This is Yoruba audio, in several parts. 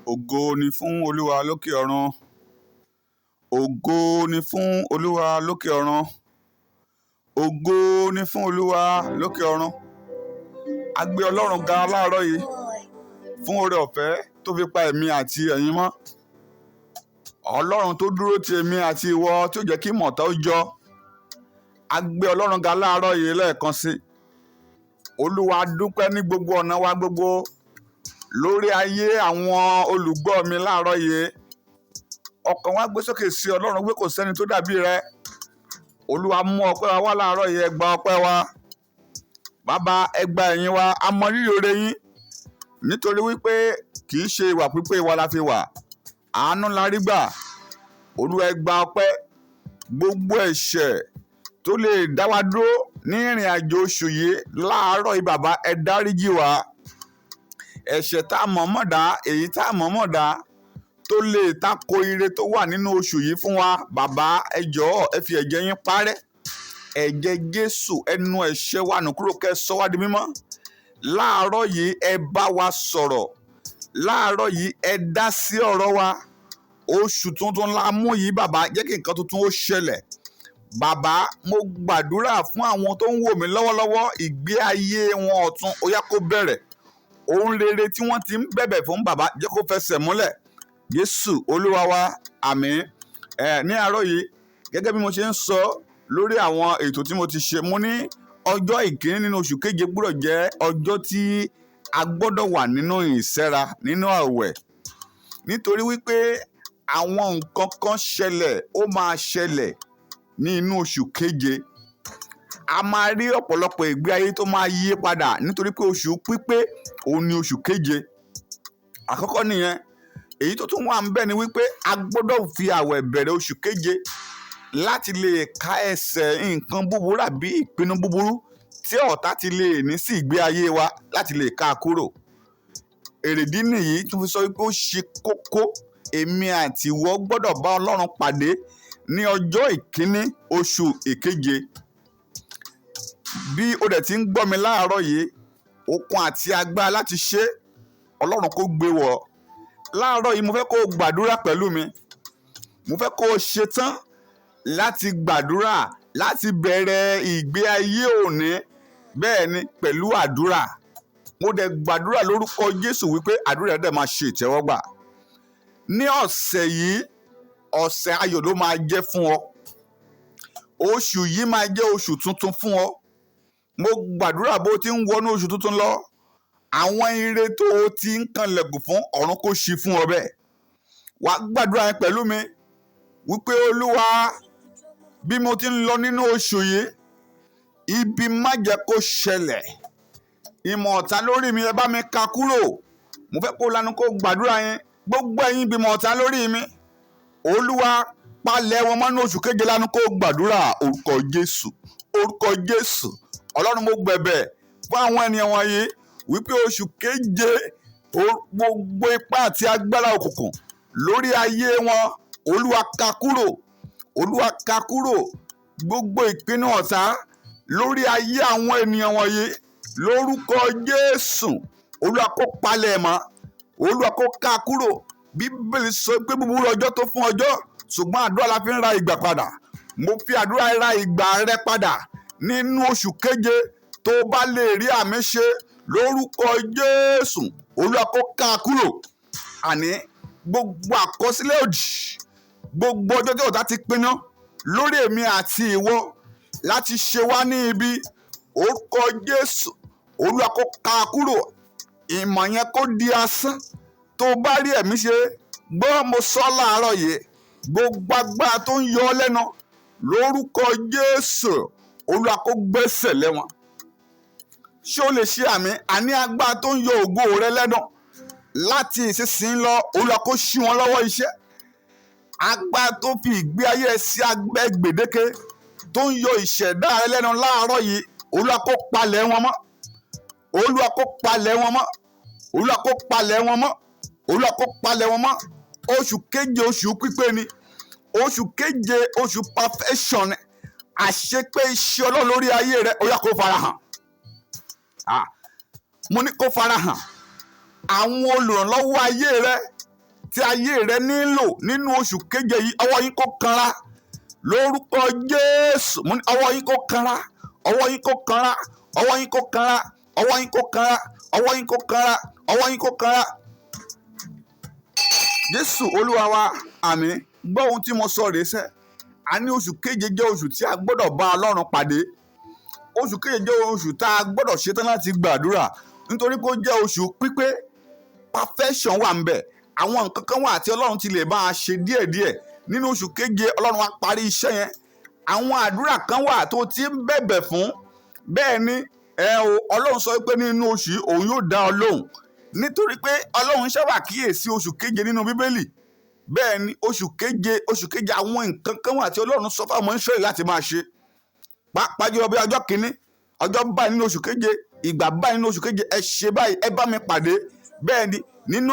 Ògo ni fún Olúwa lókè ọ̀run. Ògo ni fún Olúwa lókè ọ̀run. Ògo ni fún Olúwa lókè ọ̀run. A gbé Ọlọ́run ga láàárọ̀ yìí fún oore ọ̀fẹ́ tó fi pa èmi àti ẹ̀yin mọ́. Ọlọ́run tó dúró ti èmi àti ìwọ tí ó jẹ́ kí mọ̀tá ó jọ. A gbé Ọlọ́run ga láàárọ̀ yìí lẹ́ẹ̀kan sí. Olúwa dúpẹ́ ní gbogbo ọ̀nà wa gbogbo lórí ayé àwọn olùgbọ́ mi láàárọ̀ yìí. Ọkàn wa gbé sókè sí Ọlọ́run pé kò sẹ́ni tó dàbí rẹ. Olúwa mú ọpẹ́ wa wá láàárọ̀ yìí, ẹ gba ọpẹ́ wa. Bàbá, ẹ gba ẹ̀yìn wa, a mọ rírì oore yín nítorí wípé kì í ṣe ìwà pípé wa la fi wà, àánú la rí gbà. Olúwa, ẹ gba ọpẹ́. Gbogbo ẹ̀ṣẹ̀ tó lè dá wa dúró ní ìrìn àjò oṣù yìí láàárọ̀ yìí, bàbá, ẹ dáríjì wá. Ẹ̀ṣẹ̀ tá a mọ̀ọ́mọ̀ dá, èyí tá a mọ̀ọ́mọ̀ dá tó lè tako ire tó wà nínú oṣù yìí fún wa, bàbá, ẹ jọ̀ọ́ ẹ fi ẹ̀jẹ̀ yín parẹ́. Ẹ̀jẹ̀ Jésù ẹnu ẹ̀ṣẹ̀ wa nù kúrò, kẹ́ sọ wá di mímọ́. Láàárọ̀ yìí ẹ bá wa sọ̀rọ̀. Láàárọ̀ yìí ẹ dá sí ọ̀rọ̀ wa. Oṣù tuntun la mú yìí, bàbá, jẹ́ kí nǹkan tuntun ó ṣẹlẹ̀. Bàbá, mo gbàdúrà fún àwọn tó ń wò mí lọ́wọ́lọ́wọ́, ìgbé ayé wọn ọ̀tun ó yá kó bẹ̀rẹ̀. Ohun rere tí wọ́n ti ń bẹ̀bẹ̀ fún, bàbá, jẹ́ kó fẹsẹ̀ múlẹ̀. Jésù Olúwa wa, àmín. Ní àárọ̀ yìí, gẹ́gẹ́ bí mo ṣe ń sọ lórí àwọn ètò tí mo ti ṣe, mo ní ọjọ́ ìkíní nínú oṣù keje gbọ́dọ̀ jẹ́ ọjọ́ tí a gbọ́dọ̀ wà nínú ìṣẹ́ra, nínú àwẹ̀. Nítorí wípé àwọn nǹkan kan ṣẹlẹ̀, ó máa ṣẹlẹ̀ ní inú oṣù keje. A máa rí ọ̀pọ̀lọpọ̀ ìgbé ayé tó máa yí padà nítorí pé oṣù pípé òun ni oṣù keje. Àkọ́kọ́ nìyẹn. Èyí tó tún wà ń bẹ̀ ni wípé a gbọ́dọ̀ fi àwẹ̀ bẹ̀rẹ̀ oṣù keje láti lè ká ẹsẹ̀ nǹkan búburú àbí ìpinnu búburú tí ọ̀tá ti lè ní sí ìgbé ayé wa láti lè ká kúrò. Èrèdí nìyí tó fi sọ wípé ó ṣe kókó, èmi àti ìwọ gbọ́dọ̀ bá Ọlọ́run pàdé ní ọjọ́ ìkíní oṣù ìkeje. Bí o dẹ̀ ti ń gbọ́ mi láàárọ̀ yìí, okun àti agbára láti ṣe Ọlọ́run kó gbé wọ̀. Láàárọ̀ yìí mo fẹ́ kó o gbàdúrà pẹ̀lú mi. Mo fẹ́ kó o ṣetán láti gbàdúrà, láti bẹ̀rẹ̀ ìgbé ayé òní, bẹ́ẹ̀ ni pẹ̀lú àdúrà. Mo dẹ̀ gbàdúrà lórúkọ Jésù wípé àdúrà dẹ̀ máa ṣe ìtẹ́wọ́gbà. Ní ọ̀sẹ̀ yìí, ọ̀sẹ̀ ayọ̀ ló máa jẹ́ fún ọ. Oṣù yìí máa jẹ́ oṣù tuntun fún ọ. Mo gbàdúrà bó ti ń wọnú oṣù tuntun lọ, àwọn ire tó o ti ń kanlẹ̀kùn fún, ọ̀run kó ṣí fún ọ bẹ́ẹ̀. Wà á gbàdúrà yẹn pẹ̀lú mi wípé Olúwa, bí mo ti ń lọ nínú oṣù yìí, ibi má jẹ́ kó ṣẹlẹ̀. Ìmọ̀ ọ̀tá lórí mi, ẹ bá mi ká kúrò. Mo fẹ́ kó lanu kó gbàdúrà yẹn. Gbogbo ẹ̀yin ìgbìmọ̀ ọ̀tá lórí mi, Olúwa palẹ̀ wọn mọ́ ní oṣù keje, lanu kó gbàdúrà orúkọ Jésù. Orúkọ Jésù. Ọlọ́run, mo gbẹ̀bẹ̀ fún àwọn ènìyàn wọ̀nyí wípé oṣù keje gbogbo ipá àti agbára òkùnkùn lórí ayé wọn, Olúwa ká kúrò. Olúwa ká kúrò. Gbogbo ìpinnu ọ̀tá lórí ayé àwọn ènìyàn wọ̀nyí lórúkọ Jésù, Olúwa kó palẹ̀ mọ́. Olúwa kó ká kúrò. Bíbélì sọ pé búburú ọjọ́ tó fún ọjọ́, ṣùgbọ́n àdúrà la fi ń ra ìgbà padà. Mo fi àdúrà ra ìgbà rẹ padà nínú oṣù keje. Tó bá lè rí àmì ṣe lórúkọ Jésù, Olúwa kó ká kúrò. Àní gbogbo àkọsílẹ̀ òdì, gbogbo ọjọ́ tí ọ̀tá ti pinnu lórí èmi àti ìwọ láti ṣe wá ní ibi, orúkọ Jésù, Olúwa kó ká kúrò. Ìmọ̀ yẹn kó di asán. Tó bá rí ẹ̀mí ṣe, gbọ́ mo sọ láàárọ̀ yìí, gbogbo agbára tó ń yọ ọ́ lẹ́nu lórúkọ Jésù, Olúwa kó gbẹ́sẹ̀ lé wọn. Ṣé o lè ṣe àmì? Àní agbára tó ń yọ ògo rẹ lẹ́nu láti ìsinsìnyí lọ, Olúwa kó ṣí wọn lọ́wọ́ iṣẹ́. Agbára tó fi ìgbé ayé rẹ sí agbẹ́ gbèdéke tó ń yọ ìṣẹ̀dá rẹ lẹ́nu láàárọ̀ yìí, Olúwa kó palẹ̀ wọn mọ́. Olúwa kó palẹ̀ wọn mọ́. Olúwa kó palẹ̀ wọn mọ́. Olúwa kó palẹ̀ wọn mọ́. Oṣù keje oṣù pípé ni. Oṣù keje oṣù perfection ni. Àṣepé iṣẹ́ Ọlọ́run lórí ayé rẹ, Olúwa kó farahàn. mo ní kó farahàn. Àwọn olùrànlọ́wọ́ ayé rẹ tí ayé rẹ nílò nínú oṣù keje yìí, ọwọ́ yín kó kanra lórúkọ Jésù. Mo ní ọwọ́ yín kó kanra, ọwọ́ yín kó kanra, ọwọ́ yín kó kanra, ọwọ́ yín kó kanra, ọwọ́ yín kó kanra, ọwọ́ yín kó kanra. Jésù Olúwa wa, àmín. Gbọ́ ohun tí mo sọ rèé sẹ́. A ní oṣù keje jẹ́ oṣù tí a gbọ́dọ̀ bá Ọlọ́run pàdé. Oṣù keje jẹ́ oṣù tá a gbọ́dọ̀ ṣetán láti gbàdúrà nítorí pé ó jẹ́ oṣù pípé. Perfection wà ń bẹ̀. Àwọn nǹkan kan wà tí Ọlọ́run ti lè bá a ṣe díẹ̀díẹ̀ nínú oṣù keje. Ọlọ́run á parí iṣẹ́ yẹn. Àwọn àdúrà kan wà tó ti ń bẹ̀bẹ̀ fún. Bẹ́ẹ̀ ni Ọlọ́run sọ pé nínú oṣù yìí òun yóò dá ọ lóhùn nítorí pé Ọlọ́run ṣábà kíyèsí oṣù keje nínú Bíbélì. Bẹ́ẹ̀ ni oṣù keje àwọn nǹkan kan wà tí Ọlọ́run sọ fún àwọn Ísírẹ́lì láti máa ṣe. Pàápàá jùlọ bí ọjọ́ kìíní, ọjọ́ báyìí nínú oṣù keje, ìgbà báyìí nínú oṣù keje, ẹ ṣe báyìí, ẹ bá mi pàdé. Bẹ́ẹ̀ ni nínú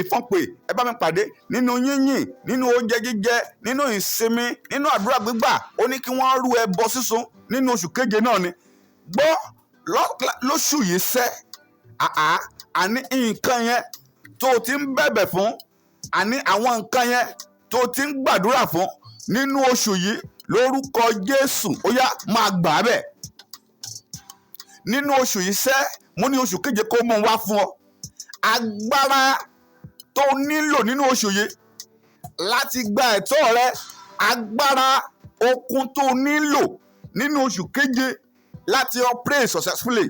ìfọ́npè ẹ bá mi pàdé, nínú yínyìn, nínú oúnjẹ jíjẹ, nínú ìsinmi, nínú àdúrà gbígbà. Ó ní kí wọ́n rú ẹbọ sísun nínú oṣù keje náà ni. Gbọ́ lóṣù yìí sẹ́, àní nǹkan yẹn tó ti ń bẹ̀bẹ̀ fún, àní àwọn nǹkan yẹn tó ti ń gbàdúrà fún nínú oṣù yìí lórúkọ Jésù ó yá máa gbà á bẹ̀. Nínú oṣù yìí sẹ́, mo ní oṣù keje kó mú wá fún ọ. Agbára tó nílò nínú oṣù yìí láti gba ẹ̀tọ́ rẹ, agbára okun tó nílò nínú oṣù keje láti operate successfully,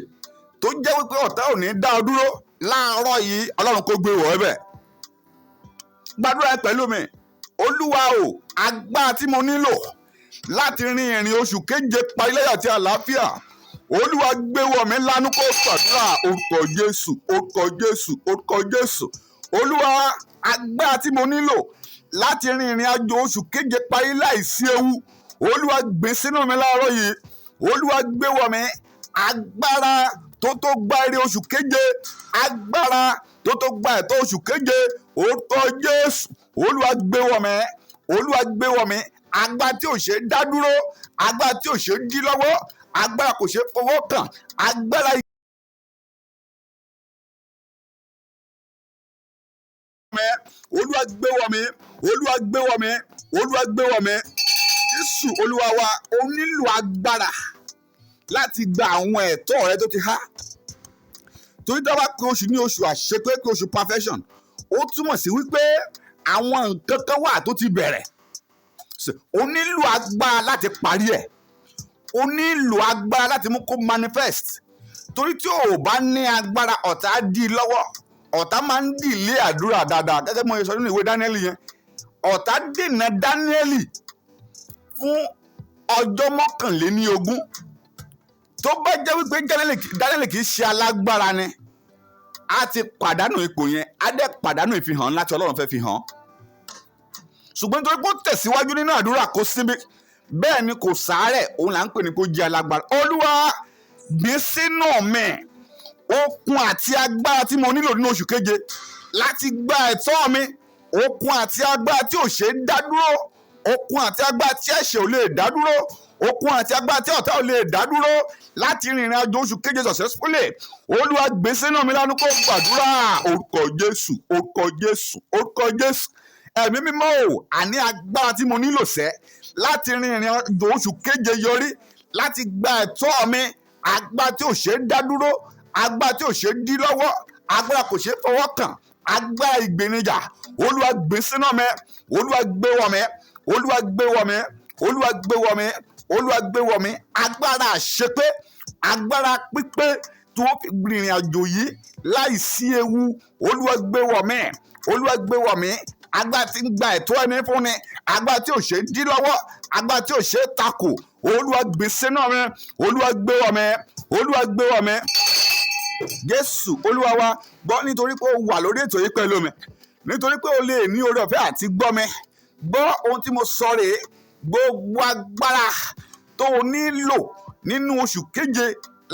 tó jẹ́ wípé ọ̀tá ò ní dá ọ dúró. Láàárọ̀ yìí Ọlọ́run kó gbé wọ̀ ẹ́ bẹ̀. Gbàdúrà pẹ̀lú mi. Olúwa o, agbára tí mo nílò láti rin ìrìn oṣù keje parí láyọ̀ àti àlàáfíà, Olúwa gbé wọ̀ mí lánú kó gbàdúrà orúkọ Jésù, orúkọ Jésù, orúkọ Jésù. Olúwa, agbára tí mo nílò láti rin ìrìn àjò oṣù keje parí láìsí ewu, Olúwa gbé sínú mi láàárọ̀ yìí. Olúwa gbé wọ̀ mí agbára tó gba ire oṣù keje, agbára tó gba ẹ̀tọ́ oṣù keje, orúkọ Jésù. Olúwa gbé wọ̀ mí, Olúwa gbé wọ̀ mí agbára tí ò ṣe dá dúró, agbára tí ò ṣe dí lọ́wọ́, agbára kò ṣe fọwọ́ kàn, agbára Olúwa gbé wọ̀ mí, Olúwa gbé wọ̀ mí, Olúwa gbé wọ̀ mí. Jésù Olúwa wa, o nílò agbára láti gba àwọn ẹ̀tọ́ rẹ tó ti há. Torí dáwà pé oṣù ní oṣù àṣepé, pé oṣù perfection, ó túmọ̀ sí wípé àwọn nǹkan kan wà tó ti bẹ̀rẹ̀. O nílò agbára láti parí ẹ̀. O nílò agbára láti mú kó manifest. Torí tí o bá ní agbára, ọ̀tá dí lọ́wọ́. Ọ̀tá máa ń dìlé àdúrà dáadáa. Gẹ́gẹ́ bí mo sọ nínú ìwé Dáníẹ́lì yẹn. Ọ̀tá dènà Dáníẹ́lì fún ọjọ́ 21. Tó bá jẹ́ wípé Dáníẹ́lì kì í ṣe alágbára ni, a ti pàdánù ipò yẹn, a dẹ̀ pàdánù ìfihàn láti Ọlọ́run fẹ́ fi hàn. Ṣùgbọ́n nítorí pé ó tẹ̀síwájú nínú àdúrà kó síbi, bẹ́ẹ̀ ni kò sàárẹ̀, òun là ń pè ní kó jẹ́ alágbára. Olúwa, gbé sínú mi okun àti agbára tí mo nílò nínú oṣù keje láti gba ẹ̀tọ́ mi, okun àti agbára tí ò ṣe é dá dúró, okun àti agbára tí ẹ̀ṣẹ̀ ò lè dá dúró, okun àti agbára tí ọ̀tá ò lè dá dúró láti rìnrìn àjò oṣù keje successfully. Olúwa gbé sínú mi lánàá kó gbàdúrà orúkọ Jésù, orúkọ Jésù, orúkọ Jésù. Ẹ̀mí mímọ́ o, àní agbára tí mo nílò sẹ́ láti rìnrìn àjò oṣù keje yọrí, láti gba ẹ̀tọ́ mi, agbára tí ò ṣe é dá dúró, agbára tí ò ṣe é dí lọ́wọ́, agbára kò ṣe é fọwọ́ kàn, agbára ìgbénijà. Olúwa gbé sínú mi, Olúwa gbé wọ̀ mí, Olúwa gbé wọ̀ mí, Olúwa gbé wọ̀ mí, Olúwa gbé wọ̀ mí agbára àṣepé, agbára pípé tó fi rìnrìn àjò yìí láìsí ewu. Olúwa gbé wọ̀ mí, Olúwa gbé wọ̀ mí agbára tí ń gba ẹ̀tọ́ ẹni fún ni, agbára tí ò ṣe é dí lọ́wọ́, agbára tí ò ṣe é takò. Olúwa gbé sínú mi, Olúwa gbé wọ̀ mí, Olúwa gbé wọ̀ mí. Jésù Olúwa wa, gbọ́ nítorí pé o wà lórí ètò yìí pẹ̀lú mi, nítorí pé o lè ní oore ọ̀fẹ́ àti gbọ́ mi. Gbọ́ ohun tí mo sọ rèé, gbogbo agbára tó o nílò nínú oṣù keje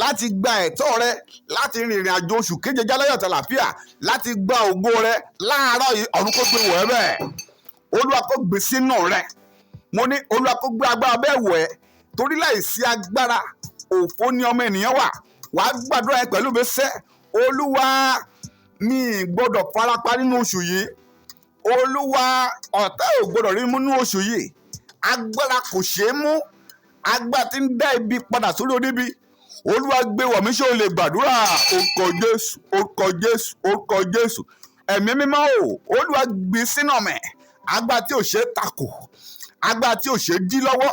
láti gba ẹ̀tọ́ rẹ, láti rìnrìn àjò oṣù keje jáláyọ̀ àtàlàfíà, láti gba ògo rẹ láàárọ̀ yìí, ọ̀run kó gbé wọ̀ ẹ́ bẹ́ẹ̀. Olúwa kó gbé sínú rẹ. Mo ní Olúwa kó gbé agbára bẹ́ẹ̀ wọ̀ ẹ́, torí láìsí agbára òfo ni ọmọ ènìyàn wà. Wàá gbàdúrà yẹn pẹ̀lú mi sẹ́, Olúwa mi gbọ́dọ̀ farapa nínú oṣù yìí. Olúwa ọ̀tá ò gbọ́dọ̀ rí mú nínú oṣù yìí. Agbára kò ṣeé mú, agbára tí ń dá ibi padà sórí oníbi. Olúwa gbé wọ̀ mí, ṣé o lè gbàdúrà? Orúkọ Jésù, orúkọ Jésù, orúkọ Jésù. Ẹ̀mí mímọ́ o, Olúwa gbé sínú mi. Agbára tí ò ṣe é takò, agbára tí ò ṣe é dí lọ́wọ́,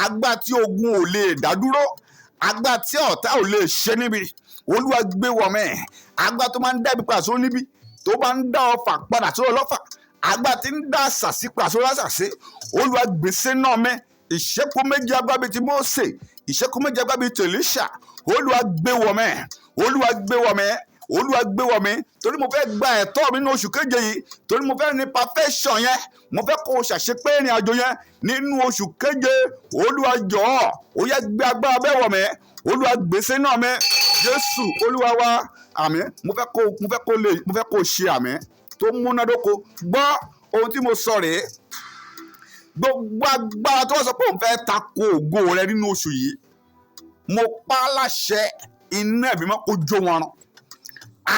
agbára tí ogun ò lè dá dúró, agbára tí ọ̀tá ò lè ṣe níbi. Olúwa gbé wọ̀ mí. Agbára tó máa ń dá ibi padà sórí níbi, tó bá ń dá ọfà padà sórí ọlọ́fà, agbára tí ń dá àṣàsí padà sórí àṣàsí. Olúwa gbé sínú mi. Ìṣẹ́kù méjì agbára bíi ti Mósè, ìṣẹ́kù méjì agbára bíi ti Èlíṣà. Olúwa gbé wọ̀ mí. Olúwa gbé wọ̀ mí. Olúwa gbé wọ̀ mí. Torí mo fẹ́ gba ẹ̀tọ́ mi ní oṣù keje yìí. Torí mo fẹ́ ní perfection yẹn. Mo fẹ́ kó o ṣàṣepé ìrìn àjò yẹn nínú oṣù keje. Olúwa jọ̀ọ́, ó yẹ gbé agbára bẹ́ẹ̀ wọ̀ mí. Olúwa gbé sínú mi. Jésù Olúwa wa. Àmín. Mo fẹ́ kó o ṣe àmín tó múnádóko. Gbọ́ ohun tí mo sọ rèé. Gbogbo agbára tó wọ́n sọ pé òun fẹ́ tako ògo rẹ nínú oṣù yìí, mo pa á láṣẹ iná ẹ̀mí mọ́ kó jó wọn run.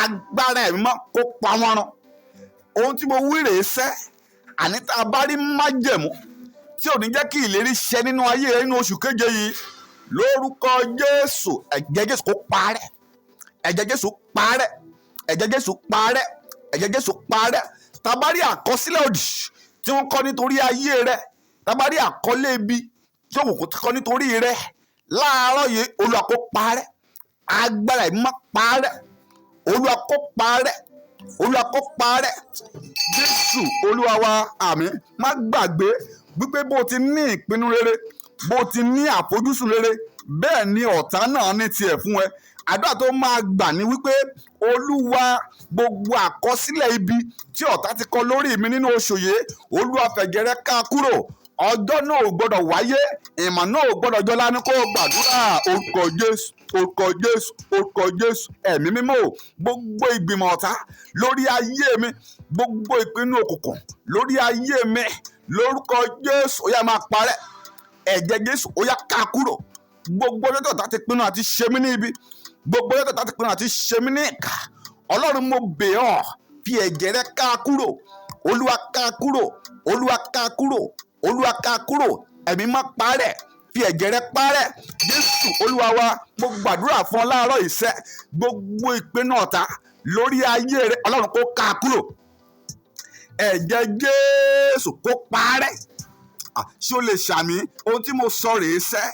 Agbára ẹ̀mí mọ́ kó pa wọn run. Ohun tí mo wí rèé sẹ́, àní tá a bá rí májẹ̀mú tí ò ní jẹ́ kí ìlérí ṣẹ nínú ayé rẹ nínú oṣù keje yìí, lórúkọ Jésù, ẹ̀jẹ̀ Jésù kó parẹ́. Ẹ̀jẹ̀ Jésù parẹ́. Ẹ̀jẹ̀ Jésù parẹ́. Ẹ̀jẹ̀ Jésù parẹ́. Tá a bá rí àkọsílẹ̀ òdì tí wọ́n kọ́ nítorí ayé rẹ̀, tá a bá rí àkọlé ibi tí òkùnkùn ti kọ́ nítorí rẹ̀, láàárọ̀ yìí Olúwa kó parẹ́. Agbára ẹ̀mí mọ́ parẹ́. Olúwa kó parẹ́. Olúwa kó parẹ́. Jésù Olúwa wa. Àmín. Má gbàgbé wípé bó ti ní ìpinnu rere, bó ti ní àfojúsùn rere, bẹ́ẹ̀ ni ọ̀tá náà ní tiẹ̀ fún ẹ. Àdúrà tó máa gbà ní wípé Olúwa, gbogbo àkọsílẹ̀ ibi tí ọ̀tá ti kọ lórí mi nínú oṣù yìí, Olúwa fẹ̀jẹ̀ rẹ̀ ká kúrò. Ọjọ́ náà ò gbọ́dọ̀ wáyé, ìmọ̀ náà ò gbọ́dọ̀ jọ lánàá. Kó gbàdúrà. Orúkọ Jésù, orúkọ Jésù, orúkọ Jésù. Ẹ̀mí mímọ́ o, gbogbo ìgbìmọ̀ ọ̀tá lórí ayé mi, gbogbo ìpinnu òkùnkùn lórí ayé mi, lórúkọ Jésù ó yá máa parẹ́. Ẹ̀jẹ̀ Jésù ó yá ká kúrò. Gbogbo ọjọ́ tó ọ̀tá ti pinnu àti ṣe mí ní ibi, gbogbo ọjọ́ tó ọ̀tá ti pinnu àti ṣe mí ní ìkà, Ọlọ́run mo bẹ̀ ọ́, fi ẹ̀jẹ̀ rẹ ká kúrò. Olúwa ká kúrò. Olúwa ká kúrò. Olúwa ká kúrò. Ẹ̀mí má parẹ́. Fi ẹ̀jẹ̀ rẹ parẹ́. Jésù Olúwa wa. Mo gbàdúrà fún ọ láàárọ̀ ìṣẹ́, gbogbo ìpinnu ọ̀tá lórí ayé rẹ, Ọlọ́run kó ká kúrò. Ẹ̀jẹ̀ Jésù kó parẹ́. Ṣé o lè ṣàmì ohun tí mo sọ rèé sẹ́?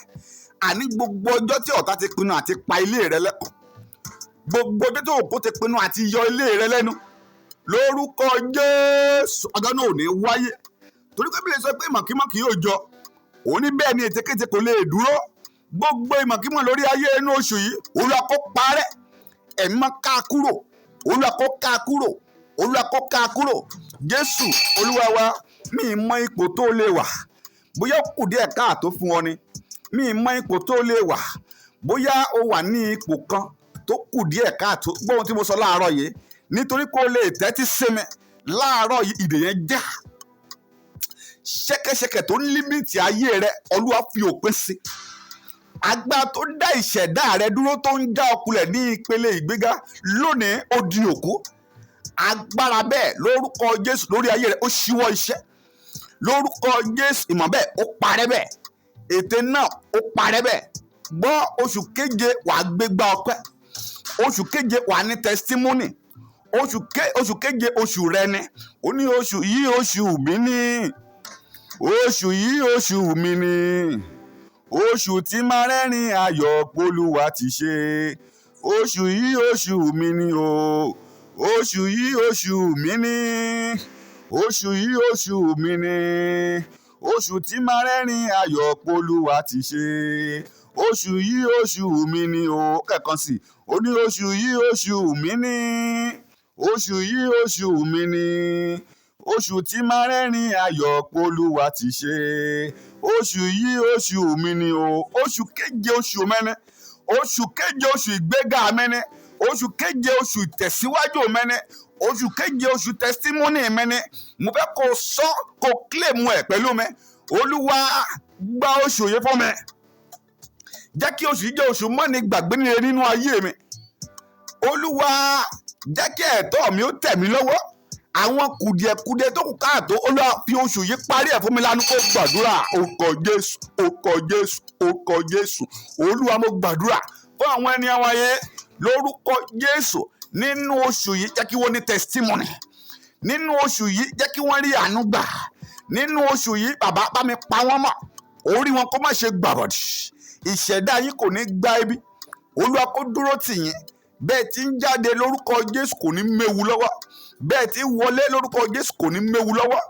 Àní gbogbo ọjọ́ tí ọ̀tá ti pinnu àti pa ilé rẹ lẹ́kọ̀ọ́, gbogbo ọjọ́ tí òkú ti pinnu àti yọ ilé rẹ lẹ́nu, lórúkọ Jésù ọjọ́ náà ò ní wáyé. Torí pé Bíbélì sọ pé ìmọ̀kímọ̀ kì yóò jọ, òun ní bẹ́ẹ̀ ni ètekéte kò lè dúró. Gbogbo ìmọ̀kímọ̀ lórí ayé inú oṣù yìí, Olúwa kó parẹ́. Ẹ̀mí máa ká kúrò. Olúwa kó ká kúrò. Olúwa kó ká kúrò. Jésù Olúwa wa. Mi ì mọ ipò tó lè wà, bóyá ó kù díẹ̀ káàtó fún ọ ni. Mi ì mọ ipò tó lè wà, bóyá ó wà ní ipò kan tó kù díẹ̀ káàtó. Gbọ́ ohun tí mo sọ láàárọ̀ yìí, nítorí kó lè tẹ́tí sí mi láàárọ̀ yìí, ìdè yẹn já. Ṣẹ́kẹ́ṣẹkẹ̀ tó ń límìtì ayé rẹ, Olúwa fi òpin sí. Agbára tó dá ìṣẹ̀dá rẹ dúró tó ń já ọkulẹ̀ ní ìpele ìgbéga, lónìí ó di òkú. Agbára bẹ́ẹ̀ lórúkọ Jésù lórí ayé rẹ ó ṣíwọ́ iṣẹ́. Lórúkọ Jésù ìmọ̀ bẹ́ẹ̀ ó parẹ́ bẹ́ẹ̀. Ète náà ó parẹ́ bẹ́ẹ̀. Gbọ́ oṣù keje wàá gbégbá ọpẹ́. Oṣù keje wàá ní testimony. Oṣù keje oṣù rẹ ni. Ó ní oṣù yìí oṣù mi ni. Oṣù yìí oṣù mi ni. Oṣù tí máa rẹ́rìn ayọ̀ p'Olúwa ti ṣe. Oṣù yìí oṣù mi ni o. Oṣù yìí oṣù mi ni. Oṣù yìí oṣù mi ni. Oṣù tí máa rẹ́rìn ayọ̀ p'Olúwa ti ṣe. Oṣù yìí oṣù mi ni o. Kẹ̀kan sí, ó ní oṣù yìí oṣù mi ni. Oṣù yìí oṣù mi ni. Oṣù tí máa rẹ́rìn ayọ̀ p'Olúwa ti ṣe. Oṣù yìí oṣù mi ni o. Oṣù keje oṣù mẹ́ni. Oṣù keje oṣù ìgbéga mẹ́ni. Oṣù keje oṣù ìtẹ̀síwájú mẹ́ni. Oṣù keje oṣù testimony mẹ́ni. Mo fẹ́ kó sọ kó claim ẹ̀ pẹ̀lú mi. Olúwa gba oṣù yìí fún mi. Jẹ́ kí oṣù yìí jẹ́ oṣù mọ́ni gbàgbé nínú ayé mi. Olúwa jẹ́ kí ẹ̀tọ́ mi ó tẹ̀ mí lọ́wọ́. Àwọn kùdìẹ̀kudiẹ tó kù káàtó, Olúwa fi oṣù yìí parí ẹ̀ fún mi lánàá kó gbàdúrà. Orúkọ Jésù, orúkọ Jésù, orúkọ Jésù. Olúwa mo gbàdúrà fún àwọn ẹni àwọn yẹn lórúkọ Jésù. Nínú oṣù yìí jẹ́ kí wọ́n ní testimony. Nínú oṣù yìí jẹ́ kí wọ́n rí àánú gbà. Nínú oṣù yìí bàbá bá mi pa wọ́n mọ́. Orí wọn kó má ṣe gbàbọ̀dì. Ìṣẹ̀dá yín kò ní gba ibi. Olúwa kó dúró tì yín. Bẹ́ẹ̀ tí ń jáde lórúkọ Jésù kò ní méwu lọ́wọ́. Bẹ́ẹ̀ tí wọlé lórúkọ Jésù kò ní méwu lọ́wọ́.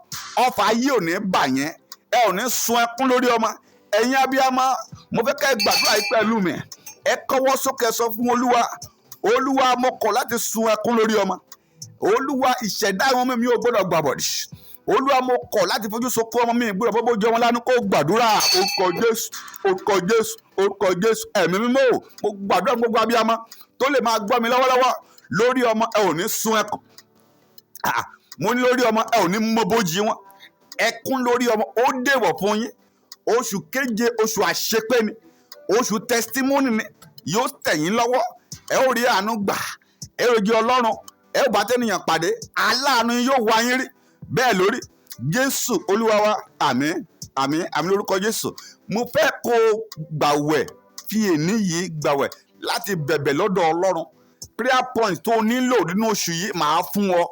Ọfà ayé ò ní bà yẹn. Ẹ ò ní sun ẹkún lórí ọmọ. Ẹ̀yin abiyamọ, mo fẹ́ ká ẹ gbàdúrà yìí pẹ̀lú mi. Ẹ kọ́wọ́ sókè sọ fún Olúwa. Olúwa mo kọ̀ láti sun ẹkún lórí ọmọ. Olúwa ìṣẹ̀dá àwọn mi ò gbọ́dọ̀ gbàbọ̀dì. Olúwa mo kọ̀ láti fojú sunkún ọmọ mi ìgbọ́dọ̀ bọ́bọ́ jẹ wọn lánàá kó gbàdúrà. Orúkọ Jésù, orúkọ Jésù, orúkọ Jésù. Ẹ̀mí mímọ́ o, mo gbàdúrà gbogbo abiyamọ tó lè máa gbọ́ mi lọ́wọ́lọ́wọ́ lórí ọmọ. Ẹ ò ní sun ẹkún. Mo ní lórí ọmọ ẹ ò ní mọ bójì wọn. Ẹkún lórí ọmọ ó dèwọ̀ fún yín. Oṣù keje oṣù àṣepé ni. Oṣù testimony ni. Yóò tẹ̀ yín lọ́wọ́. Ẹ ó rí àánú gbà. Ẹ ó jẹ́ Ọlọ́run. Ẹ ó bá tẹ́nìyàn pàdé. Aláàánú yóò wá yín rí. Bẹ́ẹ̀ lórí. Jésù Olúwa wa. Àmín, àmín, àmín lórúkọ Jésù. Mo fẹ́ kó gbàwẹ̀ fi èní yìí gbàwẹ̀ láti bẹ̀bẹ̀ lọ́dọ̀ Ọlọ́run. Prayer point tó nílò nínú oṣù yìí màá fún ọ.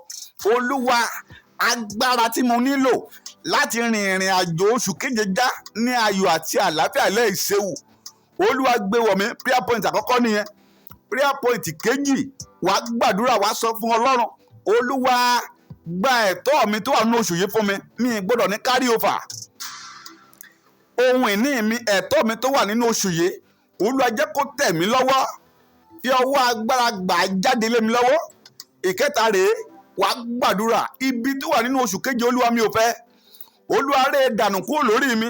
Olúwa agbára tí mo nílò láti rin ìrìn àjò oṣù keje já ní ayọ̀ àti àlàáfíà láìséwu. Olúwa gbé wọ̀ mí. Prayer point àkọ́kọ́ nìyẹn. Prayer point kejì wàá gbàdúrà wàá sọ fún Ọlọ́run. Olúwa gba ẹ̀tọ́ mi tó wà nínú oṣù yìí fún mi. Mi gbọ́dọ̀ ní carry over. Ohun ìní mi ẹ̀tọ́ mi tó wà nínú oṣù yìí. Olúwa jẹ́ kó tẹ̀ mí lọ́wọ́. Fi ọwọ́ agbára gbà jáde lé mi lọ́wọ́. Ìkẹta rèé wàá gbàdúrà ibi tó wà nínú oṣù keje Olúwa mi ò fẹ́. Olúwa rẹ́ dànù kúrò lórí mi.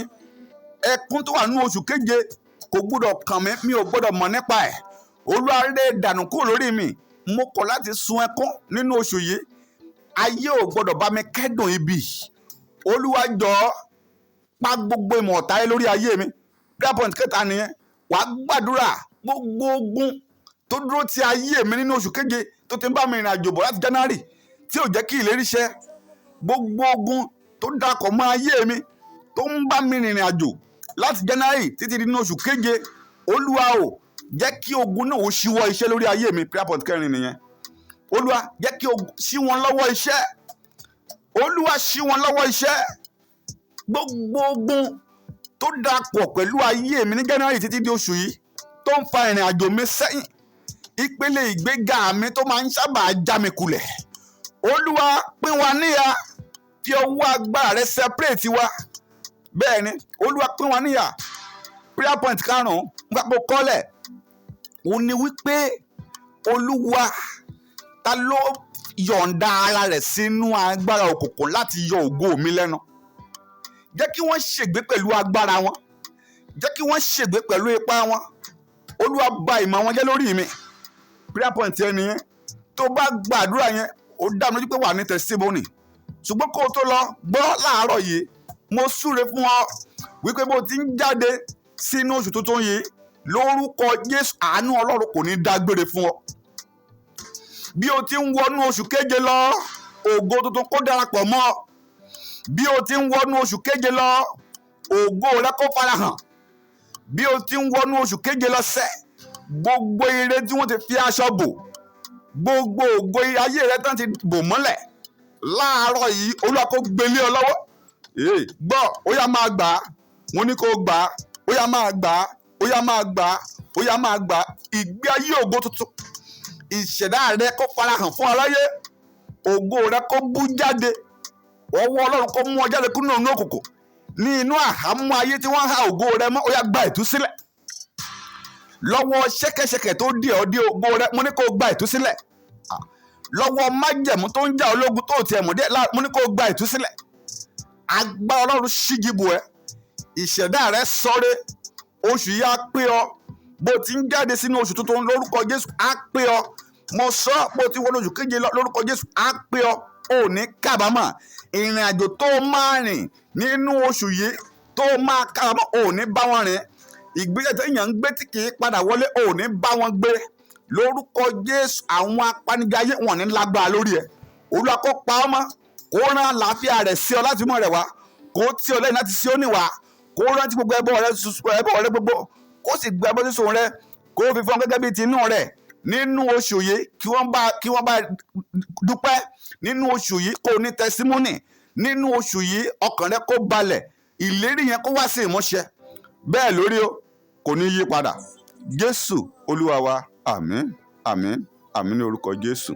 Ẹkún tó wà nínú oṣù keje kò gbọ́dọ̀ kàn mí. Mi ò gbọ́dọ̀ mọ̀ nípa ẹ̀. Olúwa rẹ́ dànù kúrò lórí mi. Mo kọ̀ láti sun ẹkún nínú oṣù yìí. Ayé ò gbọ́dọ̀ bá mi kẹ́dùn ibi. Olúwa jọ̀ọ́ pa gbogbo ìmọ̀ ọ̀tá yẹn lórí ayé mi. Prayer point kẹta nìyẹn. Wàá gbàdúrà gbogbo ogun tó dúró ti ayé mi nínú oṣù keje tó ti ń bá mi rìn àjò bọ̀ láti January tí ò jẹ́ kí ìlérí ṣẹ. Gbogbo ogun tó dákọ̀ mọ́ ayé mi tó ń bá mi rìnrìn àjò láti January títí di nínú oṣù keje. Olúwa o jẹ́ kí ogun náà ó ṣíwọ́ iṣẹ́ lórí ayé mi. Prayer point kẹrin nìyẹn. Olúwa jẹ́ kí ogun ṣí wọn lọ́wọ́ iṣẹ́. Olúwa ṣí wọn lọ́wọ́ iṣẹ́. Gbogbo ogun tó dákọ̀ pẹ̀lú ayé mi ní January títí di oṣù yìí tó ń fa ìrìn àjò mi sẹ́yìn. Ìpele ìgbéga mi tó máa ń sábà já mi kulẹ̀. Olúwa pín wa níyà. Fi ọwọ́ agbára rẹ separate wa. Bẹ́ẹ̀ ni Olúwa pín wa níyà. Prayer point karùn-ún gbàgbọ́ kọ́lẹ̀. Ó ní wípé Olúwa ta ló yọ̀ǹda ara rẹ̀ sínú agbára òkùnkùn láti yọ ògo mi lẹ́nu. Jẹ́ kí wọ́n ṣègbé pẹ̀lú agbára wọn. Jẹ́ kí wọ́n ṣègbé pẹ̀lú ipá wọn. Olúwa bà ìmọ̀ wọn jẹ́ lórí mi. Prayer point yẹn nìyẹn. Tó bá gbàdúrà yẹn ó dá mi lójú pé wà ní testimony. Ṣùgbọ́n kó o tó lọ gbọ́ láàárọ̀ yìí mo súre fún ọ wípé bó ti ń jáde sínú oṣù tuntun yìí lórúkọ Jésù àánú Ọlọ́run kò ní dágbére fún ọ. Bí o ti ń wọnú oṣù keje lọ ògo tuntun kó darapọ̀ mọ́ ọ. Bí o ti ń wọnú oṣù keje lọ ògo rẹ kó farahàn. Bí o ti ń wọnú oṣù keje lọ sẹ́ gbogbo ire tí wọ́n ti fi aṣọ bò gbogbo ògo ayé rẹ tán ti bò mọ́lẹ̀ láàárọ̀ yìí Olúwa kó gbélé ọ lọ́wọ́. Gbọ́ ó yá máa gbà á. Mo ní kó gbà á. Ó yá máa gbà á. Ó yá máa gbà á. Ó yá máa gbà á. Ìgbé ayé ògo tuntun. Ìṣẹ̀dá rẹ kó farahàn fún aráyé. Ògo rẹ kó bú jáde. Ọwọ́ Ọlọ́run kó mú ọ jáde kúrò nínú òkùnkùn. Ní inú àhámọ́ ayé tí wọ́n há ògo rẹ mọ́ ó yá gba ìtúsílẹ̀. Lọ́wọ́ ṣẹ́kẹ́ṣẹkẹ̀ tó dì ọ́ dé ògo rẹ mo ní kó gba ìtúsílẹ̀. Lọ́wọ́ májẹ̀mú tó ń jà ológun tó tiẹ̀ mọ̀ díẹ̀ mo ní kó gba ìtúsílẹ̀. Agbára Ọlọ́run ṣíjìbù ẹ. Ìṣẹ̀dá rẹ sọ́rẹ́. Oṣù yìí á pé ọ. Bó ti ń jáde sínú oṣù tuntun lórúkọ Jésù á pé ọ. Mo sọ bó ti wọnú oṣù keje lórúkọ Jésù á pé ọ. Ò ní kábàámọ̀. Ìrìn àjò tó máa rìn nínú oṣù yìí tó máa kábàámọ̀ ò ní bá wọn rìn. Ìgbésẹ̀ tí èèyàn ń gbé tí kì í padà wọlé ò ní bá wọn gbé. lórúkọ Jésù àwọn apanijayé wọn ní lágbára lórí ẹ. Olúwa kó pa ọ́ mọ́, kó rán àlàáfíà rẹ̀ sí ọ láti mọ̀ rẹ̀ wá, kó tì ọ́ lẹ́yìn láti sí ó níwà, kó rántí gbogbo ẹbọ rẹ gbogbo, kó sì gbé ẹbọ sísun rẹ, kó fi fún ọ gẹ́gẹ́ bíi ti inú rẹ̀ nínú oṣù yìí. Kí wọ́n bá dúpẹ́ nínú oṣù yìí, kó ní tẹsímọ́nì nínú oṣù yìí, ọkàn rẹ kó balẹ̀, ìlérí yẹn kó wá sí ìmúṣẹ. Bẹ́ẹ̀ lórí o, kò ní yí padà. Jésù Olúwa wa, àmín àmín àmín ní orúkọ Jésù.